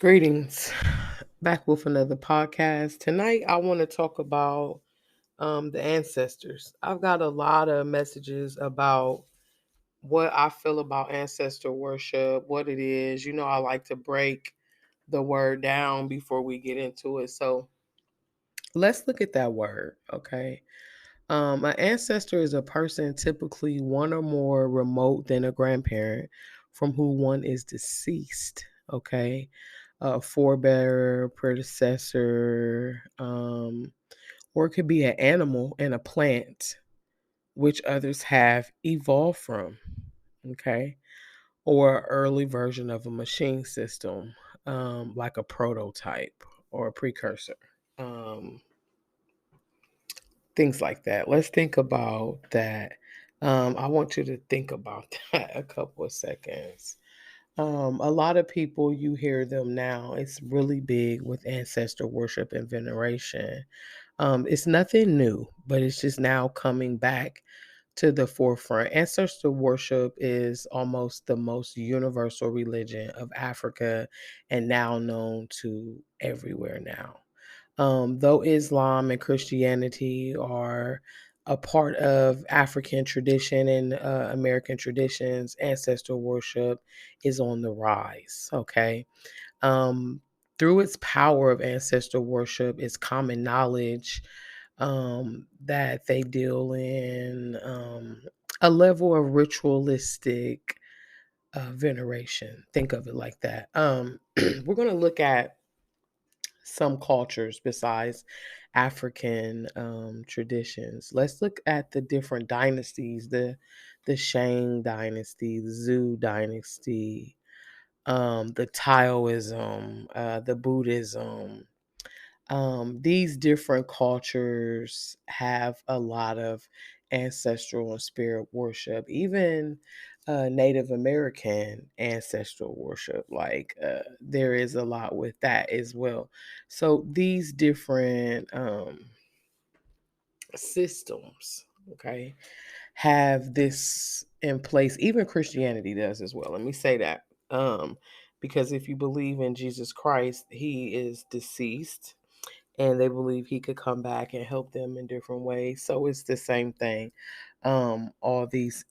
Greetings. Back with another podcast. Tonight, I want to talk about the ancestors. I've got a lot of messages about what I feel about ancestor worship, what it is. I like to break the word down before we get into it. So let's look at that word, okay? An ancestor is a person, typically one or more remote than a grandparent, from who one is deceased, okay? A forebearer, predecessor, or it could be an animal and a plant, which others have evolved from, okay? Or an early version of a machine system, like a prototype or a precursor. Um, Things like that. Let's think about that. I want you to think about that a couple of seconds. A lot of people, you hear them now, it's really big with ancestor worship and veneration. It's nothing new, but it's just now coming back to the forefront. Ancestor worship is almost the most universal religion of Africa and now known to everywhere now. Though Islam and Christianity are a part of African tradition and American traditions, ancestor worship is on the rise. Okay. Um, Through its power of ancestor worship, it's common knowledge that they deal in a level of ritualistic veneration. Think of it like that. We're going to look at some cultures besides African traditions. Let's look at the different dynasties, the Shang dynasty, the Zhou dynasty, the Taoism, the Buddhism. These different cultures have a lot of ancestral and spirit worship, even Native American ancestral worship. There is a lot with that as well. So these different systems, okay, have this in place. Even Christianity does as well. Let me say that. Because if you believe in Jesus Christ, he is deceased and they believe he could come back and help them in different ways. So it's the same thing. All these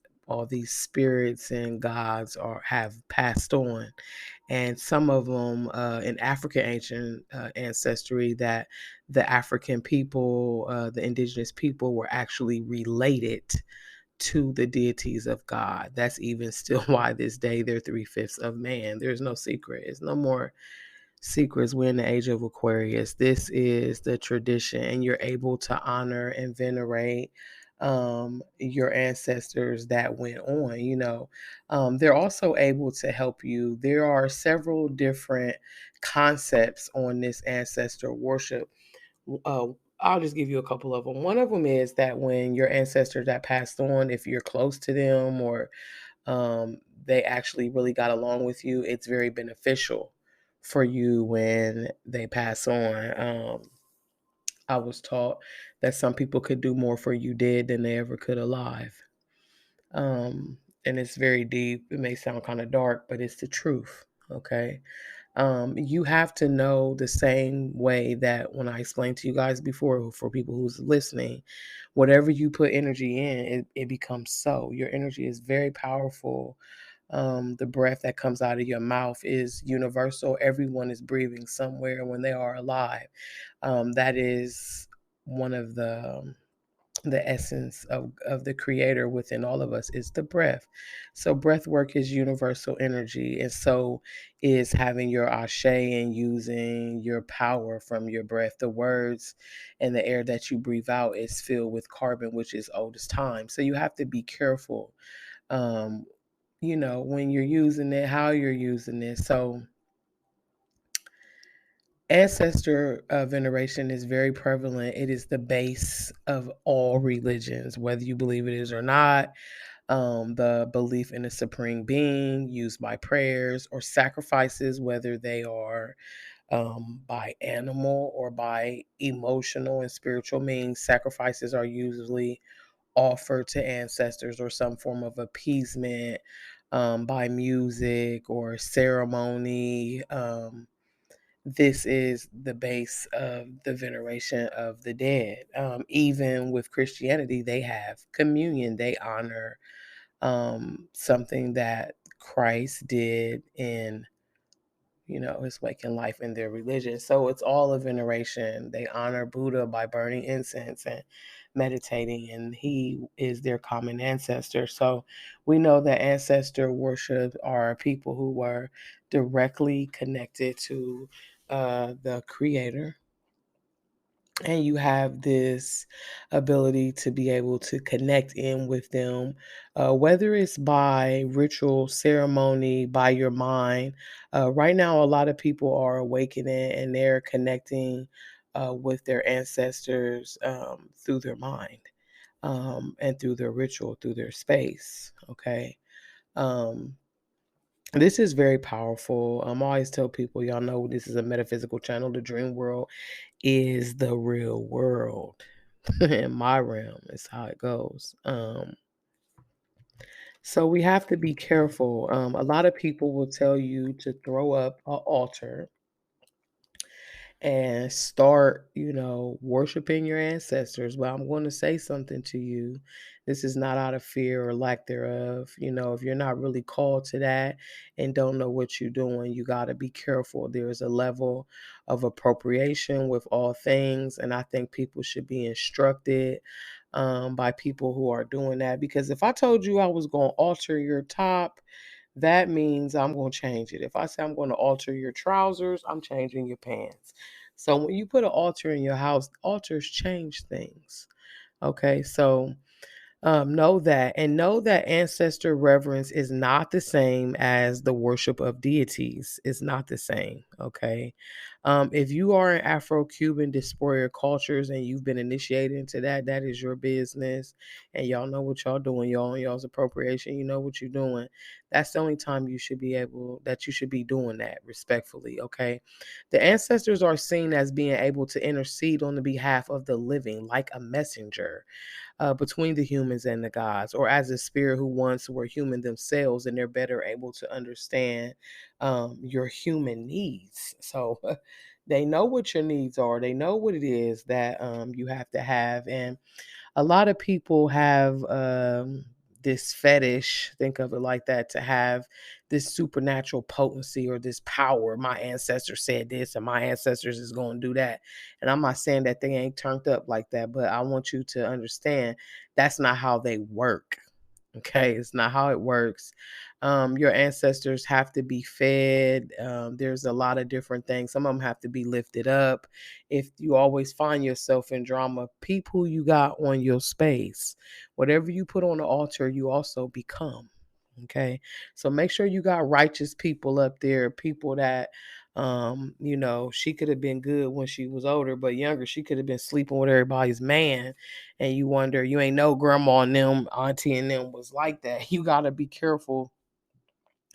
spirits and gods are have passed on, and some of them in African ancient ancestry, that the African people, the indigenous people, were actually related to the deities of God. That's even still why this day they're 3/5 of man. There's no secret. It's no more secrets. We're in the age of Aquarius. This is the tradition, and you're able to honor and venerate your ancestors that went on. They're also able to help you. There are several different concepts on this ancestor worship. Uh, I'll just give you a couple of them. One of them is that when your ancestors that passed on, if you're close to them or they actually really got along with you, it's very beneficial for you when they pass on. I was taught that some people could do more for you dead than they ever could alive. And it's very deep. It may sound kind of dark, but it's the truth. Okay. You have to know the same way that when I explained to you guys before, for people who's listening, whatever you put energy in, it becomes so. Your energy is very powerful. The breath that comes out of your mouth is universal. Everyone is breathing somewhere when they are alive. That is one of the essence of the creator within all of us is the breath. So breath work is universal energy, and so is having your ashe and using your power from your breath. The words and the air that you breathe out is filled with carbon, which is old as time. So you have to be careful, um, when you're using it, how you're using it. So ancestor veneration is very prevalent. It is the base of all religions, whether you believe it is or not. The belief in a supreme being used by prayers or sacrifices, whether they are by animal or by emotional and spiritual means. Sacrifices are usually offered to ancestors or some form of appeasement by music or ceremony. this is the base of the veneration of the dead. Even with Christianity, they have communion. They honor something that Christ did in, his waking life in their religion. So it's all a veneration. They honor Buddha by burning incense and meditating, and he is their common ancestor. So we know that ancestor worship are people who were directly connected to the creator, and you have this ability to be able to connect in with them, whether it's by ritual ceremony, by your mind. Right now, a lot of people are awakening and they're connecting with their ancestors through their mind, and through their ritual, through their space. Okay. Um, this is very powerful. I always tell people, y'all know this is a metaphysical channel. The dream world is the real world. In my realm is how it goes. So we have to be careful. A lot of people will tell you to throw up an altar and start, worshiping your ancestors. But I'm going to say something to you. This is not out of fear or lack thereof. If you're not really called to that and don't know what you're doing, you got to be careful. There's a level of appropriation with all things. And I think people should be instructed by people who are doing that. Because if I told you I was going to alter your top, that means I'm going to change it. If I say I'm going to alter your trousers, I'm changing your pants. So when you put an altar in your house, altars change things. Okay, so know that, and know that ancestor reverence is not the same as the worship of deities. It's not the same. Okay. If you are in Afro-Cuban diaspora cultures and you've been initiated into that, that is your business. And y'all know what y'all doing. Y'all on y'all's appropriation. You know what you're doing. That's the only time you should be doing that respectfully. Okay. The ancestors are seen as being able to intercede on the behalf of the living, like a messenger between the humans and the gods, or as a spirit who once were human themselves, and they're better able to understand your human needs. So they know what your needs are, they know what it is that you have to have. And a lot of people have this fetish, think of it like that, to have this supernatural potency or this power. My ancestor said this and my ancestors is going to do that. And I'm not saying that they ain't turned up like that, but I want you to understand that's not how they work. Okay, it's not how it works. Your ancestors have to be fed. There's a lot of different things. Some of them have to be lifted up. If you always find yourself in drama, peep who you got on your space. Whatever you put on the altar, you also become. Okay, so make sure you got righteous people up there, people that she could have been good when she was older, but younger, she could have been sleeping with everybody's man. And you wonder, you ain't know grandma and them, auntie and them was like that. You got to be careful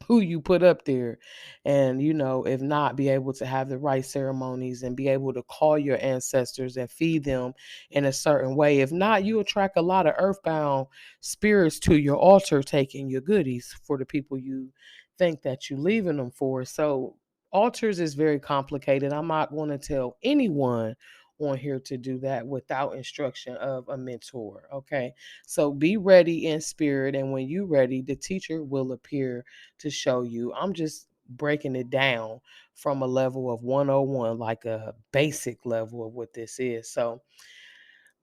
who you put up there. And if not, be able to have the right ceremonies and be able to call your ancestors and feed them in a certain way. If not, you attract a lot of earthbound spirits to your altar, taking your goodies for the people you think that you leaving them for. So altars is very complicated. I'm not going to tell anyone on here to do that without instruction of a mentor. Okay, so be ready in spirit, and when you ready, the teacher will appear to show you. I'm just breaking it down from a level of 101, like a basic level of what this is. So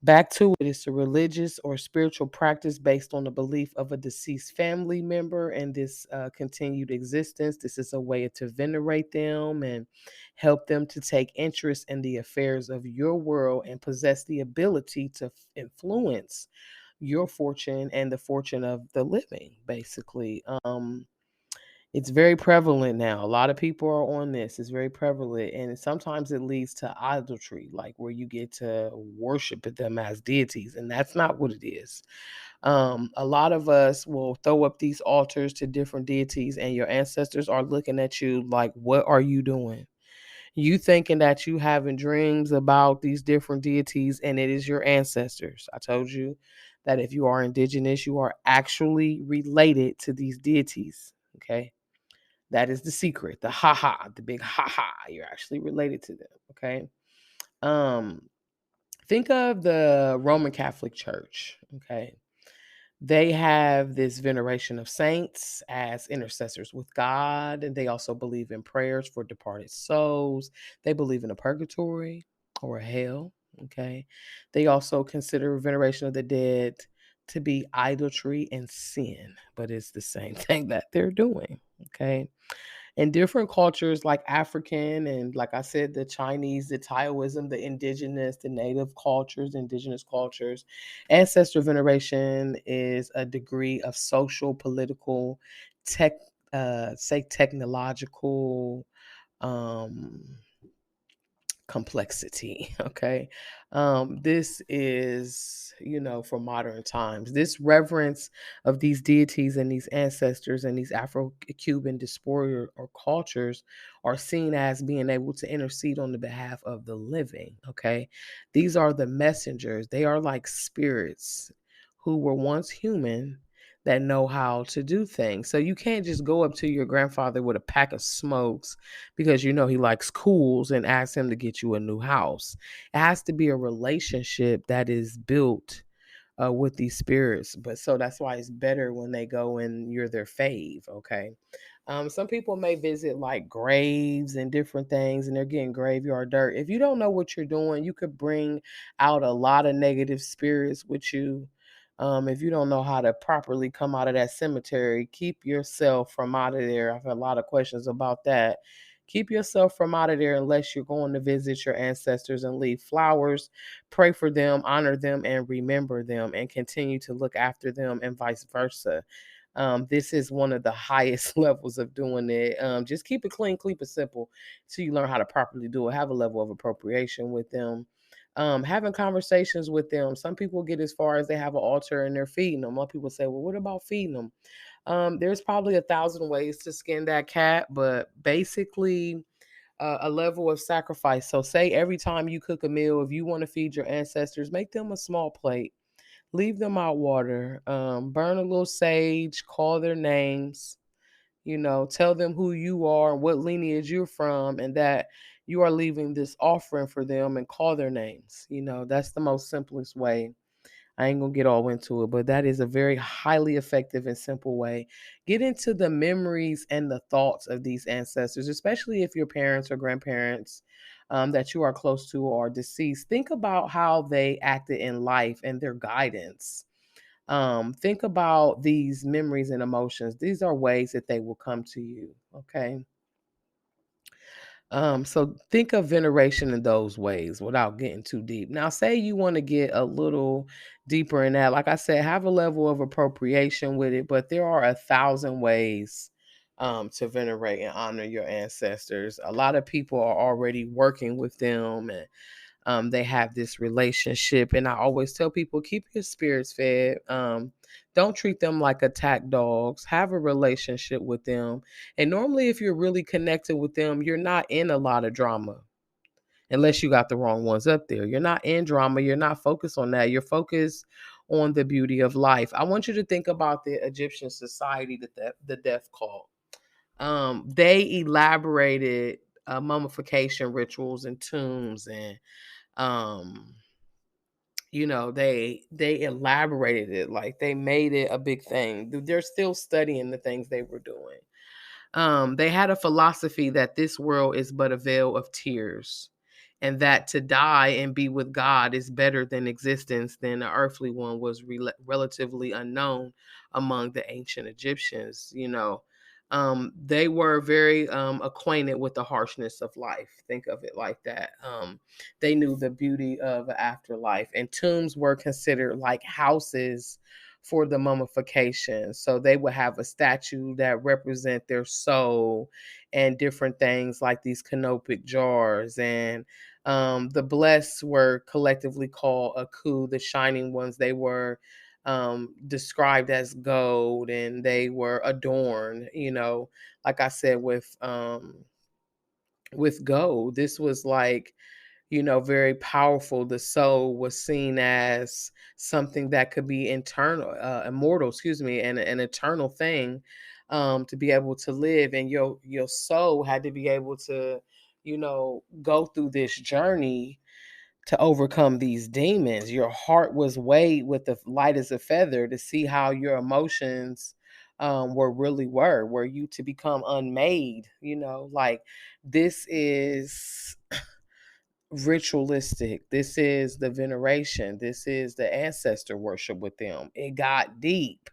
back to it, it's a religious or spiritual practice based on the belief of a deceased family member and this continued existence. This is a way to venerate them and help them to take interest in the affairs of your world and possess the ability to influence your fortune and the fortune of the living, basically. It's very prevalent now. A lot of people are on this. It's very prevalent. And sometimes it leads to idolatry, like where you get to worship them as deities. And that's not what it is. A lot of us will throw up these altars to different deities, and your ancestors are looking at you like, what are you doing? You thinking that you having dreams about these different deities, and it is your ancestors. I told you that if you are indigenous, you are actually related to these deities. Okay. That is the secret. The ha ha, the big ha ha. You're actually related to them. Okay. Um, think of the Roman Catholic Church. Okay. They have this veneration of saints as intercessors with God, and they also believe in prayers for departed souls. They believe in a purgatory or a hell. Okay. They also consider veneration of the dead to be idolatry and sin, but it's the same thing that they're doing. Okay. In different cultures like African and, like I said, the Chinese, the Taoism, the indigenous, the native cultures, indigenous cultures, ancestor veneration is a degree of social, political, tech, say technological, um complexity. Okay. This is, for modern times, this reverence of these deities and these ancestors and these Afro-Cuban diaspora or cultures are seen as being able to intercede on the behalf of the living. Okay. These are the messengers. They are like spirits who were once human that know how to do things. So you can't just go up to your grandfather with a pack of smokes because you know he likes cools and ask him to get you a new house. It has to be a relationship that is built with these spirits. But so that's why it's better when they go and you're their fave. Okay. Some people may visit like graves and different things, and they're getting graveyard dirt. If you don't know what you're doing, you could bring out a lot of negative spirits with you. If you don't know how to properly come out of that cemetery, keep yourself from out of there. I've had a lot of questions about that. Keep yourself from out of there unless you're going to visit your ancestors and leave flowers, pray for them, honor them, and remember them, and continue to look after them, and vice versa. This is one of the highest levels of doing it. Just keep it clean, keep it simple, so you learn how to properly do it. Have a level of appropriation with them. Having conversations with them. Some people get as far as they have an altar and they're feeding them. A lot of people say, "Well, what about feeding them?" There's probably 1,000 ways to skin that cat, but basically, a level of sacrifice. So, say every time you cook a meal, if you want to feed your ancestors, make them a small plate, leave them out water, burn a little sage, call their names, tell them who you are and what lineage you're from, and that you are leaving this offering for them, and call their names. That's the most simplest way. I ain't gonna get all into it, but that is a very highly effective and simple way. Get into the memories and the thoughts of these ancestors, especially if your parents or grandparents that you are close to are deceased. Think about how they acted in life and their guidance. Think about these memories and emotions. These are ways that they will come to you. Okay. So think of veneration in those ways without getting too deep. Now, say you want to get a little deeper in that. Like I said, have a level of appropriation with it, but there are 1,000 ways to venerate and honor your ancestors. A lot of people are already working with them, and they have this relationship. And I always tell people, keep your spirits fed. Don't treat them like attack dogs. Have a relationship with them. And normally, if you're really connected with them, you're not in a lot of drama. Unless you got the wrong ones up there. You're not in drama. You're not focused on that. You're focused on the beauty of life. I want you to think about the Egyptian society, the death cult. They elaborated mummification rituals and tombs, and um they elaborated it, like they made it a big thing. They're still studying the things they were doing. They had a philosophy that this world is but a veil of tears, and that to die and be with God is better than existence than an earthly one was relatively unknown among the ancient Egyptians. They were very acquainted with the harshness of life. Think of it like that. They knew the beauty of afterlife, and tombs were considered like houses for the mummification. So they would have a statue that represent their soul and different things like these canopic jars. And the blessed were collectively called Aku, the shining ones. They were described as gold, and they were adorned, like I said, with gold. This was like, very powerful. The soul was seen as something that could be immortal, excuse me, and an eternal thing. to be able to live, and your soul had to be able to, go through this journey to overcome these demons. Your heart was weighed with the light as a feather to see how your emotions were you to become unmade, like this is ritualistic. This is the veneration. This is the ancestor worship with them. It got deep.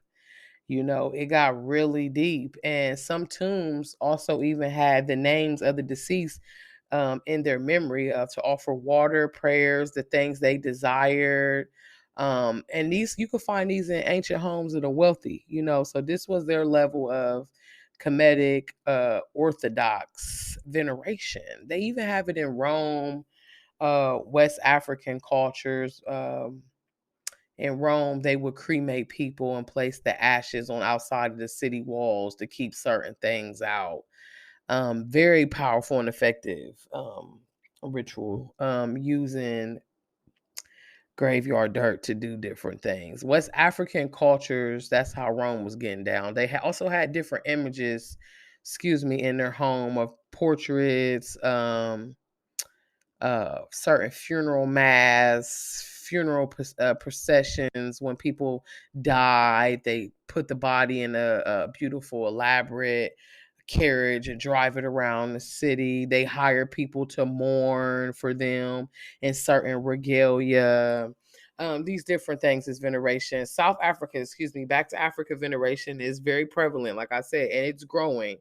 It got really deep. And some tombs also even had the names of the deceased in their memory to offer water, prayers, the things they desired. And these, you could find these in ancient homes of the wealthy, so this was their level of Kemetic Orthodox veneration. They even have it in Rome, West African cultures. In Rome, they would cremate people and place the ashes on outside of the city walls to keep certain things out. Very powerful and effective ritual, using graveyard dirt to do different things. West African cultures, that's how Rome was getting down. They also had different images, in their home of portraits, certain funeral processions. When people died, they put the body in a beautiful, elaborate carriage and drive it around the city. They hire people to mourn for them in certain regalia. These different things is veneration. South Africa, back to Africa, veneration is very prevalent, like I said, and it's growing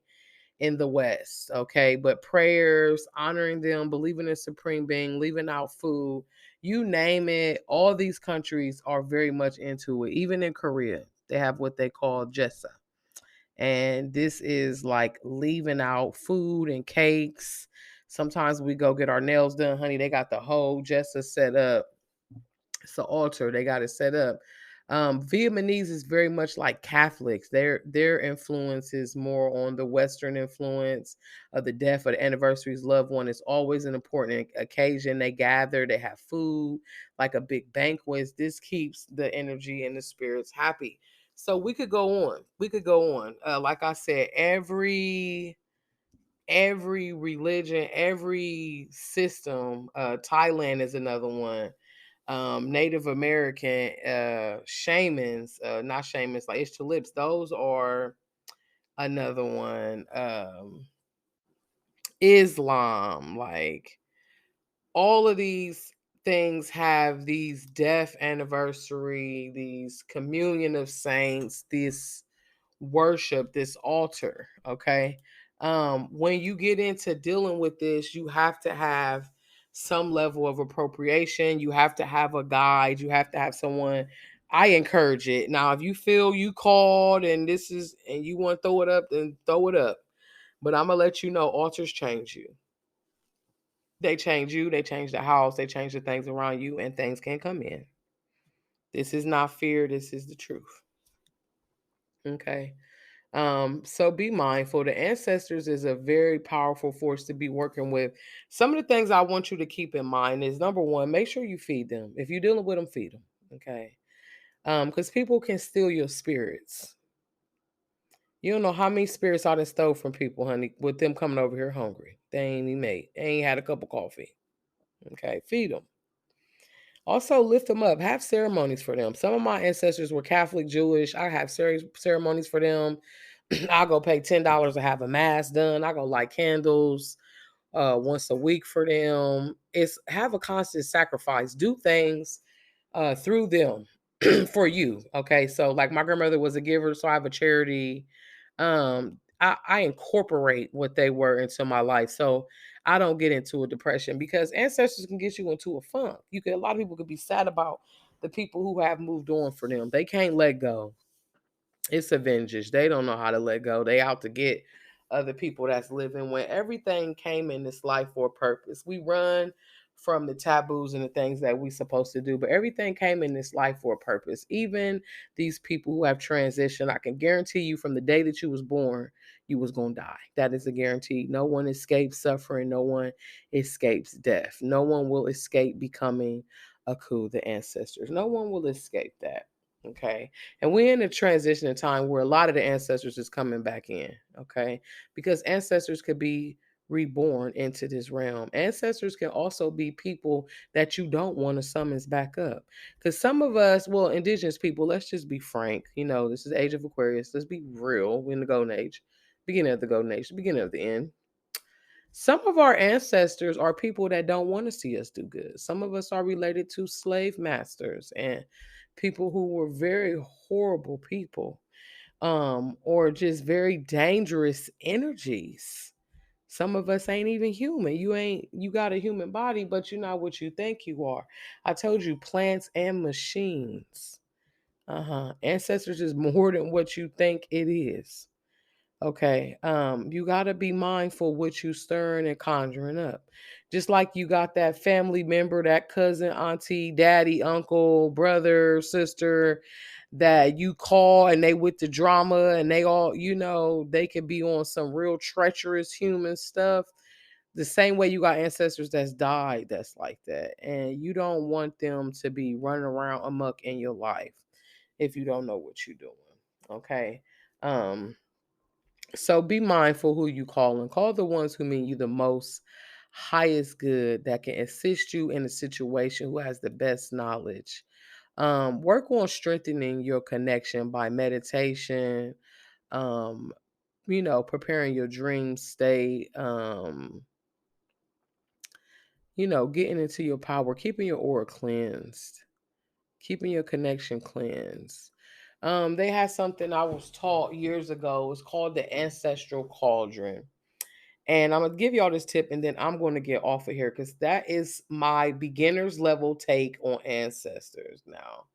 in the West, okay? But prayers, honoring them, believing in supreme being, leaving out food, you name it, all these countries are very much into it. Even in Korea, they have what they call jessa. And this is like leaving out food and cakes. Sometimes we go get our nails done, honey. They got the whole jessa set up. It's an altar. They got it set up. Vietnamese is very much like Catholics. Their influence is more on the Western influence of the death of the anniversary's loved one. It's always an important occasion. They gather, they have food, like a big banquet. This keeps the energy and the spirits happy. So we could go on. Like I said, every religion, every system. Thailand is another one. Native American shamans, not shamans, like Ishtalyps, those are another one. Islam, like all of these things have these death anniversary, these communion of saints, this worship, this altar. Okay. When you get into dealing with this, you have to have some level of appropriation. You have to have a guide. You have to have someone. I encourage it. Now, if you feel you called and you want to throw it up, then throw it up. But I'm gonna let you know, altars change you. They change you. They change the house. They change the things around you, and things can come in. This is not fear. This is the truth. Okay. So be mindful. The ancestors is a very powerful force to be working with. Some of the things I want you to keep in mind is, number one, make sure you feed them. If you're dealing with them, feed them. Okay. Because people can steal your spirits. You don't know how many spirits I done stole from people, honey, with them coming over here hungry. They ain't even made. They ain't had a cup of coffee. Okay. Feed them. Also, lift them up. Have ceremonies for them. Some of my ancestors were Catholic, Jewish. I have ceremonies for them. I'll go pay $10 to have a mass done. I go light candles once a week for them. It's have a constant sacrifice. Do things through them for you. Okay. So like my grandmother was a giver, so I have a charity. I incorporate what they were into my life. So I don't get into a depression, because ancestors can get you into a funk. A lot of people could be sad about the people who have moved on for them. They can't let go. It's a vengeance. They don't know how to let go. They out to get other people that's living, when everything came in this life for a purpose. We run from the taboos and the things that we supposed to do, but everything came in this life for a purpose. Even these people who have transitioned, I can guarantee you from the day that you was born, you was going to die. That is a guarantee. No one escapes suffering. No one escapes death. No one will escape becoming a coup, the ancestors. No one will escape that. Okay. And we're in a transition in time where a lot of the ancestors is coming back in. Okay. Because ancestors could be reborn into this realm. Ancestors can also be people that you don't want to summons back up. Because some of us, well, indigenous people, let's just be frank. This is age of Aquarius. Let's be real. We're in the golden age, beginning of the golden age, the beginning of the end. Some of our ancestors are people that don't want to see us do good. Some of us are related to slave masters and people who were very horrible people, or just very dangerous energies. Some of us ain't even human. You got a human body, but you're not what you think you are. I told you, plants and machines. Ancestors is more than what you think it is. Okay. You got to be mindful what you stirring and conjuring up. Just like you got that family member, that cousin, auntie, daddy, uncle, brother, sister that you call and they with the drama and they all, they can be on some real treacherous human stuff. The same way you got ancestors that's died that's like that. And you don't want them to be running around amok in your life if you don't know what you're doing. Okay. Um, so be mindful who you call and call the ones who mean you the most highest good that can assist you in a situation, who has the best knowledge. Work on strengthening your connection by meditation, um, preparing your dream state, getting into your power, keeping your aura cleansed, keeping your connection cleansed. They had something I was taught years ago. It's called the ancestral cauldron. And I'm gonna give y'all this tip and then I'm gonna get off of here because that is my beginner's level take on ancestors now.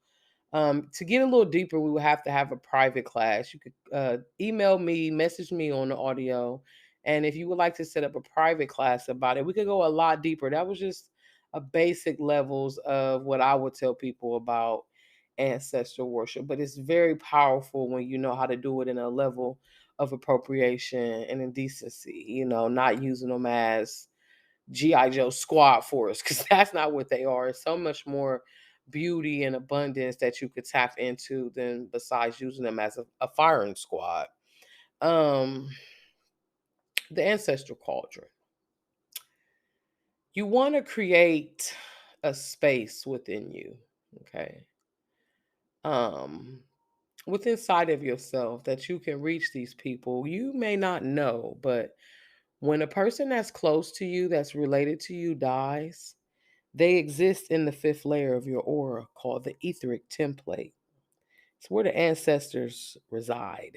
To get a little deeper, we would have to have a private class. You could email me, message me on the audio. And if you would like to set up a private class about it, we could go a lot deeper. That was just a basic levels of what I would tell people about ancestral worship. But it's very powerful when you know how to do it in a level of appropriation and indecency, not using them as G.I. Joe squad force, because that's not what they are. It's so much more beauty and abundance that you could tap into than besides using them as a firing squad. Um, the ancestral cauldron. You want to create a space within you, okay? Um, within inside of yourself that you can reach these people. You may not know, but when a person that's close to you, that's related to you, dies, they exist in the fifth layer of your aura called the etheric template. It's where the ancestors reside.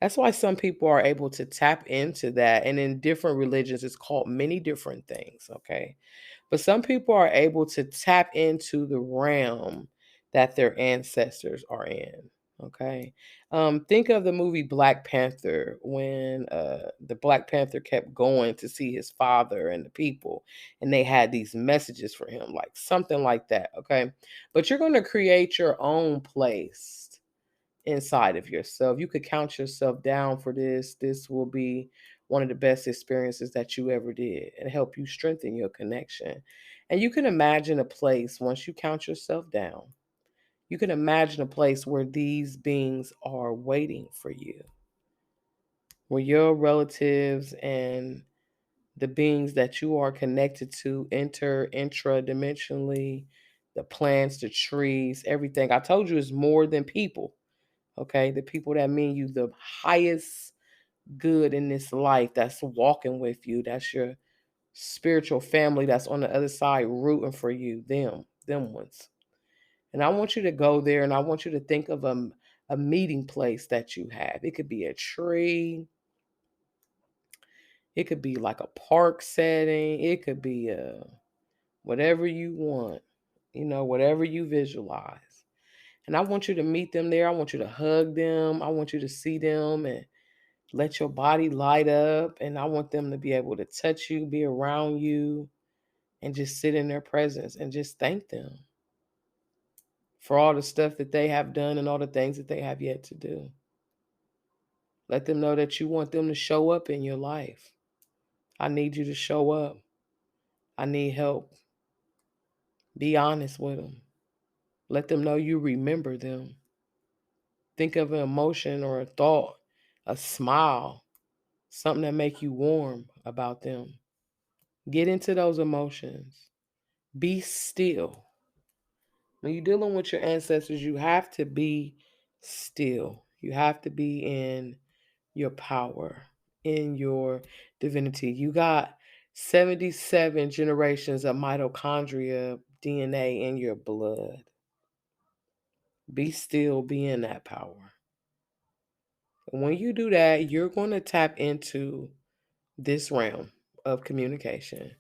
That's why some people are able to tap into that. And in different religions, it's called many different things. Okay. But some people are able to tap into the realm that their ancestors are in. Okay. Think of the movie Black Panther when the Black Panther kept going to see his father and the people, and they had these messages for him, like something like that. Okay. But you're going to create your own place inside of yourself. You could count yourself down for this. This will be one of the best experiences that you ever did and help you strengthen your connection. And you can imagine a place once you count yourself down. You can imagine a place where these beings are waiting for you, where your relatives and the beings that you are connected to enter intra-dimensionally, the plants, the trees, everything. I told you it's more than people. Okay, the people that mean you the highest good in this life, that's walking with you, that's your spiritual family that's on the other side rooting for you, them ones. And I want you to go there and I want you to think of a meeting place that you have. It could be a tree, it could be like a park setting, it could be whatever you want, whatever you visualize. And I want you to meet them there. I want you to hug them. I want you to see them and let your body light up. And I want them to be able to touch you, be around you, and just sit in their presence and just thank them for all the stuff that they have done and all the things that they have yet to do. Let them know that you want them to show up in your life. I need you to show up. I need help. Be honest with them. Let them know you remember them. Think of an emotion or a thought, a smile, something that make you warm about them. Get into those emotions. Be still. When you're dealing with your ancestors, you have to be still. You have to be in your power, in your divinity. You got 77 generations of mitochondria DNA in your blood. Be still, be in that power. When you do that, you're going to tap into this realm of communication.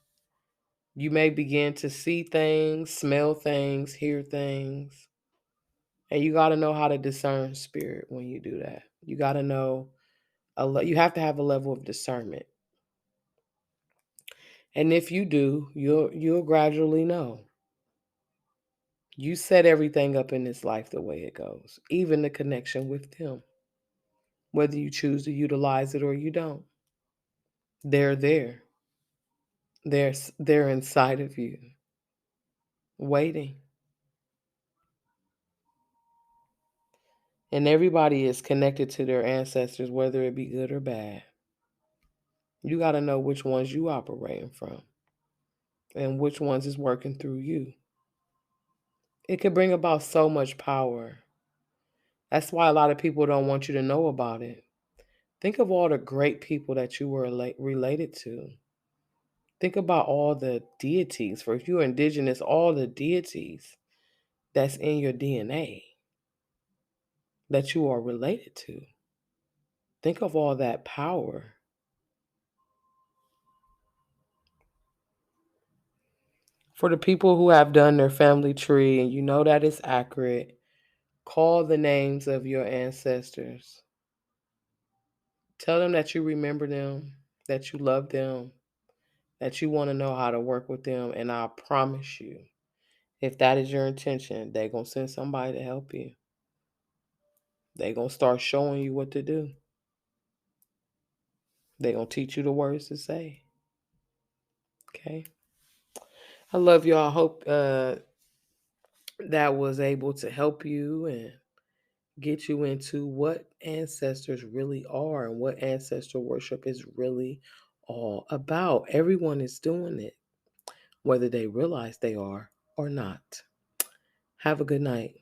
You may begin to see things, smell things, hear things. And you got to know how to discern spirit when you do that. You got to know, you have to have a level of discernment. And if you do, you'll gradually know. You set everything up in this life the way it goes, even the connection with them. Whether you choose to utilize it or you don't. They're there. They're inside of you, waiting. And everybody is connected to their ancestors, whether it be good or bad. You got to know which ones you operating from and which ones is working through you. It could bring about so much power. That's why a lot of people don't want you to know about it. Think of all the great people that you were related to. Think about all the deities. For if you're indigenous, all the deities that's in your DNA that you are related to. Think of all that power. For the people who have done their family tree and you know that it's accurate, call the names of your ancestors. Tell them that you remember them, that you love them, that you want to know how to work with them. And I promise you, if that is your intention, they're going to send somebody to help you. They're going to start showing you what to do. They're going to teach you the words to say. Okay. I love you. I hope that was able to help you and get you into what ancestors really are and what ancestor worship is really all about. Everyone is doing it, whether they realize they are or not. Have a good night.